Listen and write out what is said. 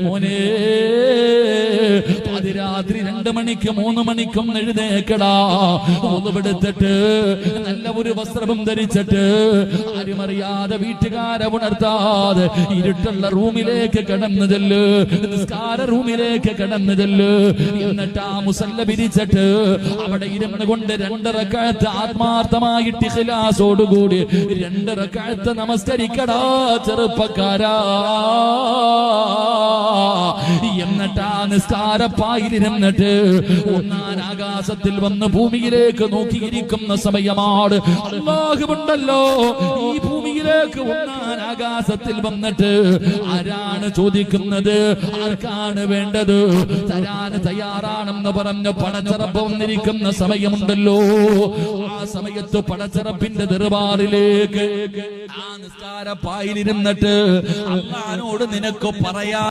മോനെ പാതിരാത്രി 2 മണിക്ക് 3 മണിക്കും എഴുന്നേക്കടാ. ഒന്നുപെടുത്തിട്ട് നല്ല ഒരു വസ്ത്രം ധരിച്ചിട്ട് ആരും അറിയാതെ വീട്ടുകാരെ ഉണർത്താതെ ഇരുട്ടുള്ള റൂമിലേക്ക് കടന്നു ചെല്ല്, നിസ്കാര റൂമിലേക്ക് കടന്നു ചെല്ല്. എന്നിട്ട് ആ മുസല്ല വിരിച്ചിട്ട് അവിടെ ഇരുന്ന് കൊണ്ട് 2 റക്അത്ത് ആത്മാർത്ഥമായിട്ട് ഇഖ്ലാസോടുകൂടി 2 റക്അത്ത് നമസ്കരിക്കടാ ചെറുപ്പക്കാരാ. എന്നിട്ട് ആ നിസ്കാരപ്പായിലിരുന്നിട്ട് ഒന്നാം ആകാശത്തിൽ വന്ന് ഭൂമിയിലേക്ക് നോക്കിയിരിക്കുന്ന സമയമാണ്. അല്ലാഹുവുണ്ടല്ലോ ഈ ഭൂമിയിലേക്ക് ഒന്നാം ആകാശത്തിൽ വന്നിട്ട് ആരാണ് ചോദിക്കുന്നത്, ആർക്കാണ് വേണ്ടത്, തരാൻ തയ്യാറാണെന്ന് പറഞ്ഞ് പടച്ചറപ്പ് വന്നിരിക്കുന്ന സമയമുണ്ടല്ലോ. ആ സമയത്ത് പടച്ചറപ്പിന്റെ ദർബാറിലേക്ക് ആ നിസ്കാരപ്പായിലിരുന്നിട്ട് അല്ലാഹുവോട് നിനക്ക് പറയാ